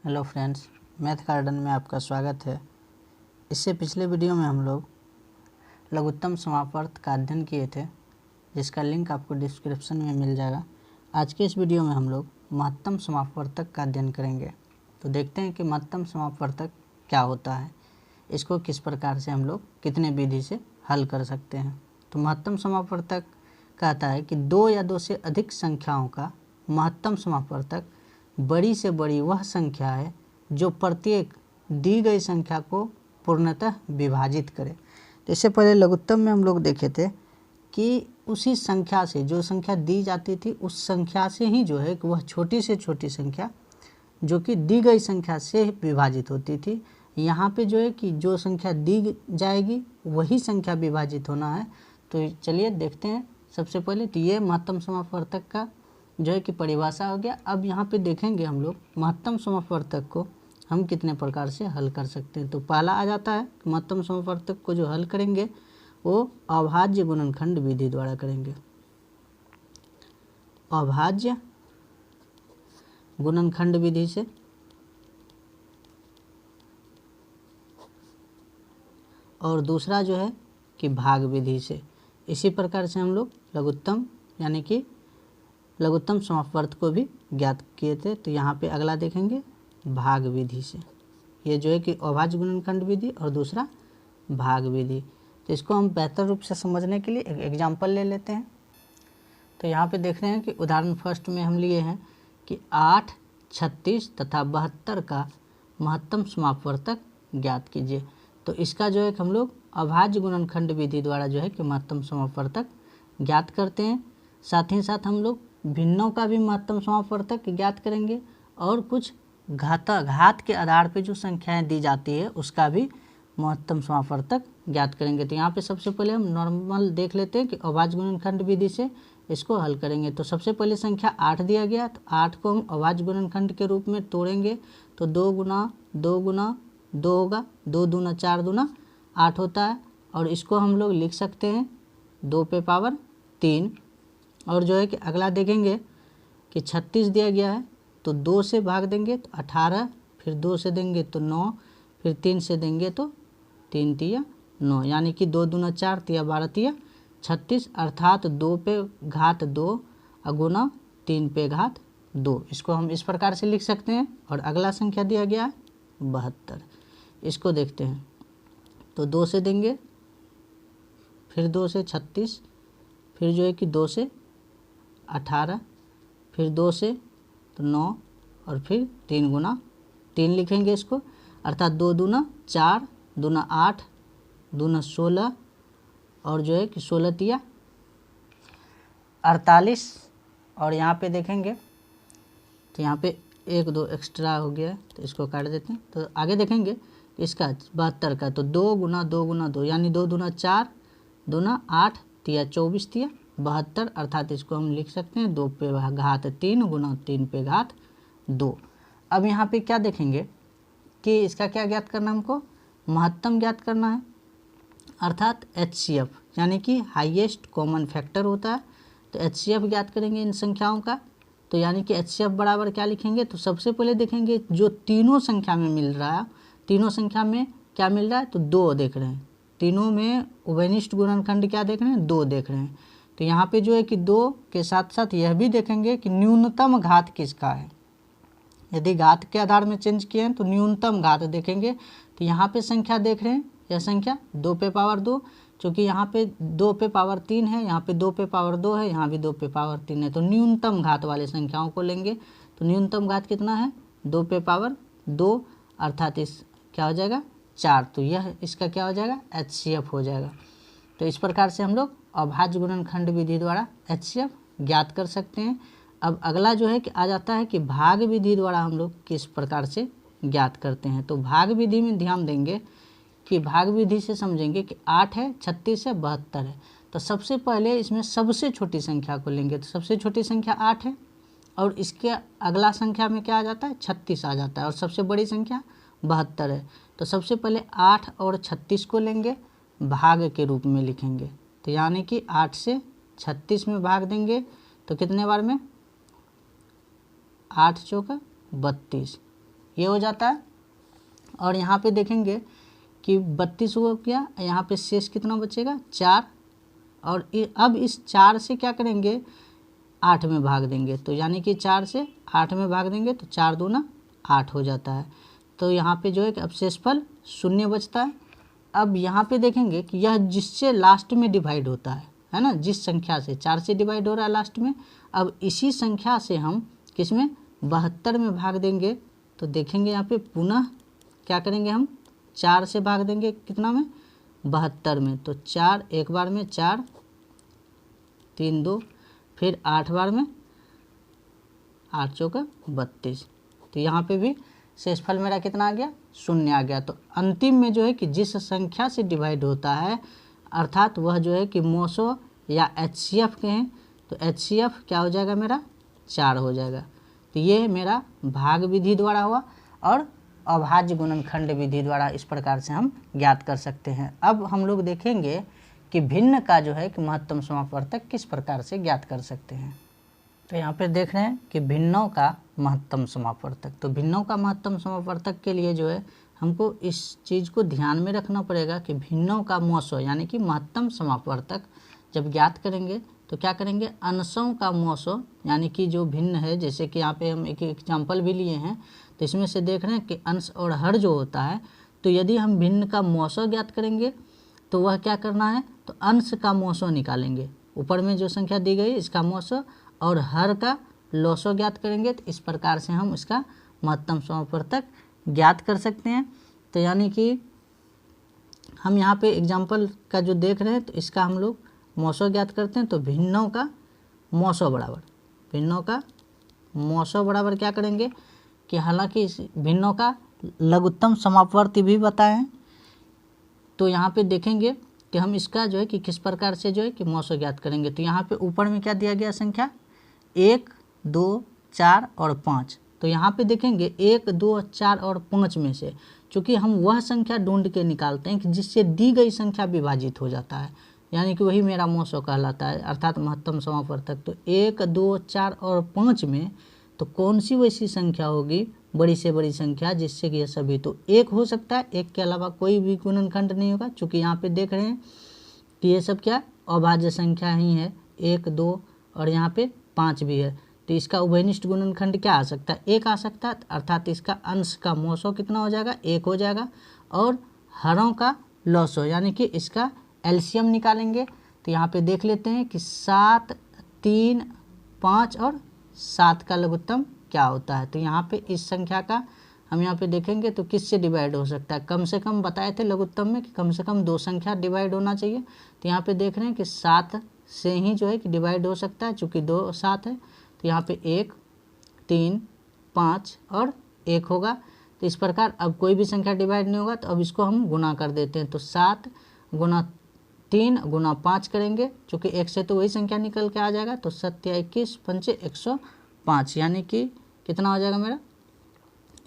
Hello friends, math garden में आपका स्वागत है। इससे पिछले वीडियो में हम लोग लघुत्तम समापवर्त का अध्ययन किए थे, जिसका लिंक आपको डिस्क्रिप्शन में मिल जाएगा। आज के इस वीडियो में हम लोग महत्तम समापवर्तक का अध्ययन करेंगे। तो देखते हैं कि महत्तम समापवर्तक क्या होता है, इसको किस प्रकार से हम लोग कितने विधि से हल कर सकते हैं। तो महत्तम समापवर्तक कहता है कि दो या दो से अधिक संख्याओं का महत्तम समापवर्तक बड़ी से बड़ी वह संख्या है जो प्रत्येक दी गई संख्या को पूर्णतः विभाजित करे। तो इससे पहले लघुत्तम में हम लोग देखे थे कि उसी संख्या से, जो संख्या दी जाती थी उस संख्या से ही जो है कि वह छोटी से छोटी संख्या जो कि दी गई संख्या से विभाजित होती थी। यहाँ पे जो है कि जो संख्या दी जाएगी वही संख्या विभाजित होना है। तो चलिए देखते हैं। सबसे पहले तो ये महत्तम समापवर्तक का जो है कि परिभाषा हो गया। अब यहाँ पे देखेंगे हम लोग महत्तम समापवर्तक को हम कितने प्रकार से हल कर सकते हैं। तो पहला आ जाता है महत्तम समापवर्तक को जो हल करेंगे वो अभाज्य गुणनखंड विधि द्वारा करेंगे। अभाज्य गुणनखंड विधि से और दूसरा जो है कि भाग विधि से। इसी प्रकार से हम लोग लघुत्तम यानी कि लघुत्तम समापवर्त को भी ज्ञात किए थे। तो यहाँ पे अगला देखेंगे भाग विधि से। ये जो है कि अभाज्य गुणनखंड विधि और दूसरा भाग विधि। तो इसको हम बेहतर रूप से समझने के लिए एक एग्जाम्पल ले लेते हैं। तो यहाँ पे देख रहे हैं कि उदाहरण फर्स्ट में हम लिए हैं कि 8, 36 तथा 72 का महत्तम समापवर्तक ज्ञात कीजिए। तो इसका जो है कि हम लोग अभाज्य गुणनखंड विधि द्वारा जो है कि महत्तम समापवर्तक ज्ञात करते हैं। साथ ही साथ हम लोग भिन्नों का भी महत्तम समापवर्तक ज्ञात करेंगे और कुछ घात के आधार पे जो संख्याएं दी जाती है उसका भी महत्तम समापवर्तक ज्ञात करेंगे। तो यहाँ पे सबसे पहले हम नॉर्मल देख लेते हैं कि अभाज्य गुणनखंड विधि से इसको हल करेंगे। तो सबसे पहले संख्या 8 दिया गया, तो 8 को हम अभाज्य गुणनखंड के रूप में तोड़ेंगे। तो 2 गुना 2 गुना 2 होगा, 2 दूना 4 दूना 8 होता है। और इसको हम लोग लिख सकते हैं 2 पे पावर 3। और जो है कि अगला देखेंगे कि 36 दिया गया है, तो 2 से भाग देंगे तो 18, फिर 2 से देंगे तो 9, फिर 3 से देंगे तो 3 तिया 9, यानी कि 2 दूना 4 तिया 12 तिया 36, अर्थात 2 पे घात 2 गुना 3 पे घात 2। इसको हम इस प्रकार से लिख सकते हैं। और अगला संख्या दिया गया है 72। इसको देखते हैं। तो 2 से देंगे, फिर 2 से 36, फिर जो है कि 2 से 18, फिर 2 से तो 9, और फिर 3 गुना 3 लिखेंगे इसको, अर्थात 2 दूना 4 दूना 8 दूना 16, और जो है कि 16 तिया 48। और यहाँ पे देखेंगे तो यहाँ पे 1 2 एक्स्ट्रा हो गया है, तो इसको काट देते हैं। तो आगे देखेंगे इसका 72 का, तो 2 गुना 2 गुना 2, यानी 2 दूना 4 दूना 8 तिया 24 तिया 72, अर्थात इसको हम लिख सकते हैं 2 पे घात 3 गुना 3 पे घात 2। अब यहाँ पे क्या देखेंगे कि इसका क्या ज्ञात करना है, हमको महत्तम ज्ञात करना है, अर्थात HCF यानी कि हाईएस्ट कॉमन फैक्टर होता है। तो HCF ज्ञात करेंगे इन संख्याओं का। तो यानी कि HCF बराबर क्या लिखेंगे, तो सबसे पहले देखेंगे जो तीनों संख्या में मिल रहा है, तीनों संख्या में क्या मिल रहा है, तो 2 देख रहे हैं। तीनों में उभयनिष्ठ गुणनखंड क्या देख रहे हैं, 2 देख रहे हैं। तो यहाँ पे जो है कि 2 के साथ साथ यह भी देखेंगे कि न्यूनतम घात किसका है। यदि घात के आधार में चेंज किए हैं तो न्यूनतम घात देखेंगे। तो यहाँ पे संख्या देख रहे हैं, यह संख्या 2 पे पावर 2, क्योंकि यहाँ पे 2 पे पावर 3 है, यहाँ पे 2 पे पावर 2 है, यहाँ भी 2 पे पावर 3 है। तो न्यूनतम घात वाले संख्याओं को लेंगे। तो न्यूनतम घात कितना है, 2 पे पावर 2, अर्थात इस क्या हो जाएगा 4। तो यह इसका क्या हो जाएगा, HCF हो जाएगा। तो इस प्रकार से हम लोग अभाज्य गुणनखंड विधि द्वारा HCF ज्ञात कर सकते हैं। अब अगला जो है कि आ जाता है कि भाग विधि द्वारा हम लोग किस प्रकार से ज्ञात करते हैं। तो भाग विधि में ध्यान देंगे कि भाग विधि से समझेंगे कि 8 है, 36 है, 72 है। तो सबसे पहले इसमें सबसे छोटी संख्या को लेंगे। तो सबसे छोटी संख्या 8 है, और इसके अगला संख्या में क्या आ जाता है, 36 आ जाता है, और सबसे बड़ी संख्या 72 है। तो सबसे पहले 8 और 36 को लेंगे, भाग के रूप में लिखेंगे। तो यानी कि 8 से 36 में भाग देंगे तो कितने बार में, 8 चौका 32, ये हो जाता है। और यहाँ पे देखेंगे कि 32 हो गया, यहाँ पे शेष कितना बचेगा 4। और अब इस 4 से क्या करेंगे 8 में भाग देंगे, तो यानी कि 4 से 8 में भाग देंगे तो 4 दूना 8 हो जाता है। तो यहाँ पे जो है कि अब शेषफल 0 बचता है। अब यहाँ पे देखेंगे कि यह जिससे लास्ट में डिवाइड होता है ना, जिस संख्या से 4 से डिवाइड हो रहा है लास्ट में, अब इसी संख्या से हम किस में 72 में भाग देंगे। तो देखेंगे यहाँ पे पुनः क्या करेंगे हम 4 से भाग देंगे कितना में 72 में, तो 4 एक बार में 4 3 2, फिर 8 बार में 8 चौका 32। तो यहाँ पे भी शेषफल मेरा कितना आ गया 0 आ गया। तो अंतिम में जो है कि जिस संख्या से डिवाइड होता है अर्थात वह जो है कि मोसो या HCF कहें, तो HCF क्या हो जाएगा मेरा 4 हो जाएगा। तो ये मेरा भाग विधि द्वारा हुआ और अभाज्य गुणनखंड विधि द्वारा इस प्रकार से हम ज्ञात कर सकते हैं। अब हम लोग देखेंगे कि भिन्न का जो है कि महत्तम समापवर्तक किस प्रकार से ज्ञात कर सकते हैं। तो यहाँ पे देख रहे हैं कि भिन्नों का महत्तम समापवर्तक। तो भिन्नों का महत्तम समापवर्तक के लिए जो है हमको इस चीज़ को ध्यान में रखना पड़ेगा कि भिन्नों का मोसो यानी कि महत्तम समापवर्तक जब ज्ञात करेंगे तो क्या करेंगे अंशों का मोसो यानी कि जो भिन्न है, जैसे कि यहाँ पे हम एक एग्जाम्पल भी लिए हैं, तो इसमें से देख रहे हैं कि अंश और हर जो होता है, तो यदि हम भिन्न का मोसो ज्ञात करेंगे तो वह क्या करना है, तो अंश का मोसो निकालेंगे, ऊपर में जो संख्या दी गई इसका मोसो, और हर का लोसो ज्ञात करेंगे। तो इस प्रकार से हम इसका महत्तम समापवर्तक ज्ञात कर सकते हैं। तो यानी कि हम यहाँ पे एग्जाम्पल का जो देख रहे हैं तो इसका हम लोग मोसो ज्ञात करते हैं। तो भिन्नों का मोसो बराबर, भिन्नों का मोसो बराबर क्या करेंगे कि हालांकि इस भिन्नों का लघुत्तम समापवर्ती भी बताए हैं, तो यहाँ पे देखेंगे कि हम इसका जो है कि किस प्रकार से जो है कि मोसो ज्ञात करेंगे। तो यहाँ पे ऊपर में क्या दिया गया संख्या 1 2 4 और 5। तो यहाँ पे देखेंगे 1 2 4 और 5 में से चूँकि हम वह संख्या ढूंढ के निकालते हैं कि जिससे दी गई संख्या विभाजित हो जाता है, यानी कि वही मेरा मोसो कहलाता है अर्थात महत्तम समापवर्तक। तो 1 2 4 और 5 में तो कौन सी वैसी संख्या होगी बड़ी से बड़ी संख्या जिससे कि ये सभी, तो 1 हो सकता है, 1 के अलावा कोई भी गुणनखंड नहीं होगा, चूँकि यहाँ पे देख रहे हैं कि ये सब क्या अभाज्य संख्या ही है, 1 2 और यहाँ पे 5 भी है। तो इसका उभयनिष्ठ गुणनखंड क्या आ सकता है 1 आ सकता है, अर्थात इसका अंश का मोसो कितना हो जाएगा 1 हो जाएगा, और हरों का लॉसो यानी कि इसका एलसीएम निकालेंगे। तो यहाँ पे देख लेते हैं कि 7 3 5 और 7 का लघुत्तम क्या होता है। तो यहाँ पे इस संख्या का हम यहाँ पे देखेंगे तो किससे डिवाइड हो सकता है, कम से कम बताए थे लघुत्तम में कि कम से कम 2 संख्या डिवाइड होना चाहिए। तो यहाँ पे देख रहे हैं कि 7 से ही जो है कि डिवाइड हो सकता है, चूँकि 2 7 है। तो यहाँ पे 1 3 5 और 1 होगा। तो इस प्रकार अब कोई भी संख्या डिवाइड नहीं होगा, तो अब इसको हम गुना कर देते हैं। तो 7 गुना 3 गुना 5 करेंगे, चूँकि 1 से तो वही संख्या निकल के आ जाएगा। तो 7 21 5 105 यानी कि कितना हो जाएगा मेरा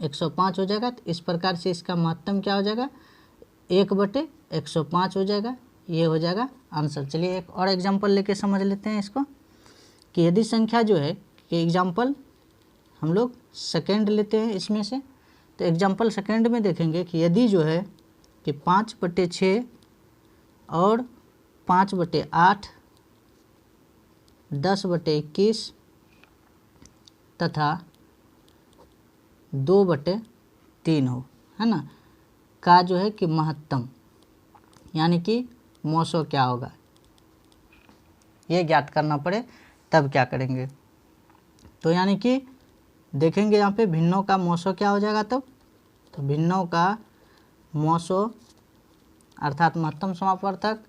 105 हो जाएगा। तो इस प्रकार से इसका महत्तम क्या हो जाएगा 1/105 हो जाएगा, ये हो जाएगा आंसर। चलिए एक और एग्जांपल लेके समझ लेते हैं इसको कि यदि संख्या जो है कि एग्जांपल हम लोग सेकेंड लेते हैं इसमें से। तो एग्जांपल सेकेंड में देखेंगे कि यदि जो है कि 5/6 और 5/8 10/21 तथा 2/3 हो, है ना, का जो है कि महत्तम यानी कि मोसो क्या होगा ये ज्ञात करना पड़े तब क्या करेंगे। तो यानी कि देखेंगे यहाँ पे भिन्नों का मोसो क्या हो जाएगा तब, तो भिन्नों का मोसो अर्थात महत्तम समापवर्तक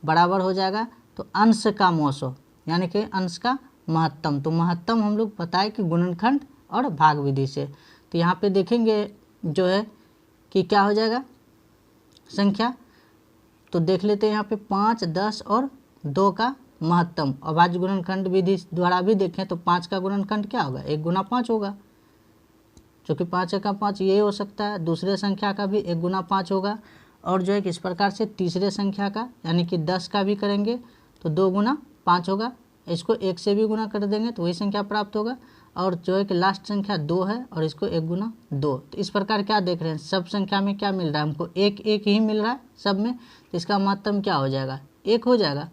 बराबर हो जाएगा तो अंश का मोसो यानी कि अंश का महत्तम। तो महत्तम हम लोग बताए कि गुणनखंड और भाग विधि से। तो यहाँ पे देखेंगे जो है कि क्या हो जाएगा संख्या, तो देख लेते हैं यहाँ पे 5 10 और 2 का महत्तम। अभाज्य गुणनखंड विधि द्वारा भी देखें तो 5 का गुणनखंड क्या होगा 1 गुना 5 होगा, जो कि 5 का 5 ये हो सकता है। दूसरे संख्या का भी 1 गुना 5 होगा, और जो है कि इस प्रकार से तीसरे संख्या का यानी कि 10 का भी करेंगे तो 2 गुना 5 होगा, इसको 1 से भी गुना कर देंगे तो वही संख्या प्राप्त होगा। और जो है कि लास्ट संख्या 2 है और इसको 1 गुना 2। तो इस प्रकार क्या देख रहे हैं, सब संख्या में क्या मिल रहा है हमको, एक एक ही मिल रहा है सब में, तो इसका महत्तम क्या हो जाएगा, 1 हो जाएगा।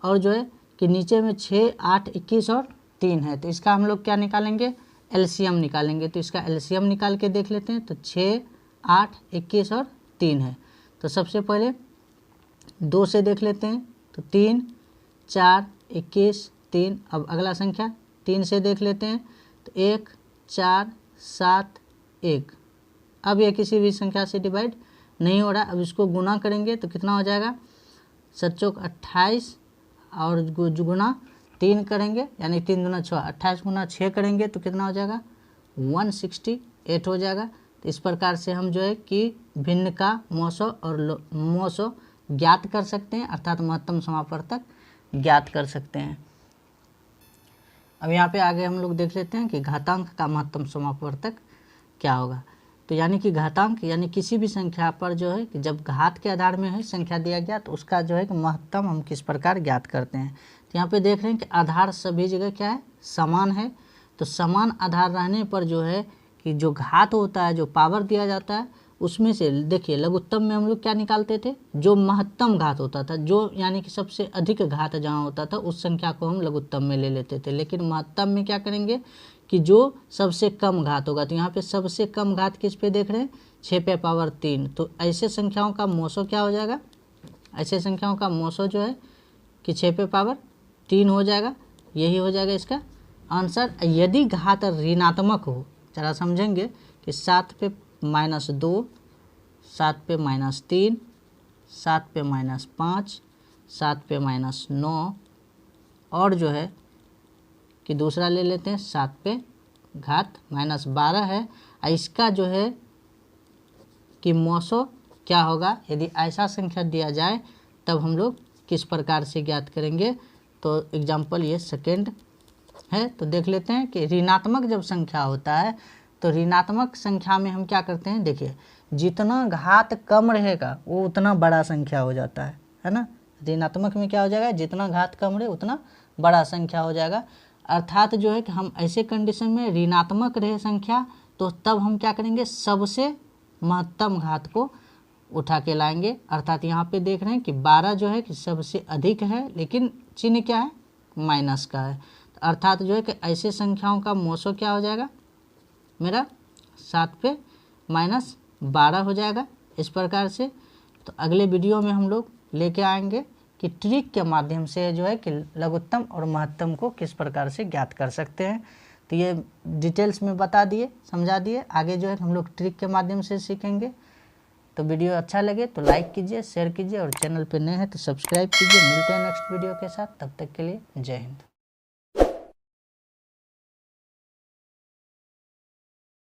और जो है कि नीचे में 6, 8, 21 और 3 है, तो इसका हम लोग क्या निकालेंगे, एलसीएम निकालेंगे। तो इसका एलसीएम निकाल के देख लेते हैं। तो 6, 8, 21 और 3 है। तो सबसे पहले 2 से देख लेते हैं। तो 3, 4, 21, 3। अब अगला संख्या 3 से देख लेते हैं। तो 1, 4, 7, 1। अब यह किसी भी संख्या से डिवाइड नहीं हो रहा। अब इसको गुना करेंगे तो कितना हो जाएगा, 7 चौक 28 और गुना 3 करेंगे यानी 3 दूना 6, 28 गुना 6 करेंगे तो कितना हो जाएगा, 168 हो जाएगा। तो इस प्रकार से हम जो है कि भिन्न का मोसो और मोसो ज्ञात कर सकते हैं, अर्थात महत्तम समापवर्तक ज्ञात कर सकते हैं। अब यहाँ पे आगे हम लोग देख लेते हैं कि घातांक का महत्तम समापवर्तक क्या होगा। तो यानी कि घातांक यानी किसी भी संख्या पर जो है कि जब घात के आधार में है संख्या दिया गया तो उसका जो है कि महत्तम हम किस प्रकार ज्ञात करते हैं। तो यहाँ पे देख रहे हैं कि आधार सभी जगह क्या है, समान है। तो समान आधार रहने पर जो है कि जो घात होता है, जो पावर दिया जाता है, उसमें से देखिए लघुत्तम में हम लोग क्या निकालते थे, जो महत्तम घात होता था, जो यानी कि सबसे अधिक घात जहाँ होता था उस संख्या को हम लघुत्तम में ले लेते थे। लेकिन महत्तम में क्या करेंगे कि जो सबसे कम घात होगा। तो यहाँ पे सबसे कम घात किस पे देख रहे हैं, 6 पे पावर 3। तो ऐसे संख्याओं का मोसो क्या हो जाएगा, ऐसे संख्याओं का मोसो जो है कि 6 पे पावर 3 हो जाएगा। यही हो जाएगा इसका आंसर। यदि घात ऋणात्मक हो, जरा समझेंगे कि 7 पे -2, 7 पे -3, 7 पे -5, 7 पे -9 और जो है कि दूसरा ले लेते हैं 7 पे घात -12 है। इसका जो है कि मोसो क्या होगा, यदि ऐसा संख्या दिया जाए तब हम लोग किस प्रकार से ज्ञात करेंगे। तो एग्जाम्पल ये सेकेंड है। तो देख लेते हैं कि ऋणात्मक जब संख्या होता है तो ऋणात्मक संख्या में हम क्या करते हैं, देखिए जितना घात कम रहेगा वो उतना बड़ा संख्या हो जाता है ना। ऋणात्मक में क्या हो जाएगा, जितना घात कम रहे उतना बड़ा संख्या हो जाएगा। अर्थात जो है कि हम ऐसे कंडीशन में ऋणात्मक रहे संख्या तो तब हम क्या करेंगे, सबसे महत्तम घात को उठा के लाएंगे। अर्थात यहाँ पे देख रहे हैं कि 12 जो है कि सबसे अधिक है, लेकिन चिन्ह क्या है, माइनस का है। अर्थात जो है कि ऐसे संख्याओं का मोसो क्या हो जाएगा मेरा, 7 पे -12 हो जाएगा इस प्रकार से। तो अगले वीडियो में हम लोग लेके आएंगे कि ट्रिक के माध्यम से जो है कि लघुत्तम और महत्तम को किस प्रकार से ज्ञात कर सकते हैं। तो ये डिटेल्स में बता दिए, समझा दिए। आगे जो है हम लोग ट्रिक के माध्यम से सीखेंगे। तो वीडियो अच्छा लगे तो लाइक कीजिए, शेयर कीजिए और चैनल पे नए हैं तो सब्सक्राइब कीजिए। मिलते हैं नेक्स्ट वीडियो के साथ, तब तक के लिए जय हिंद।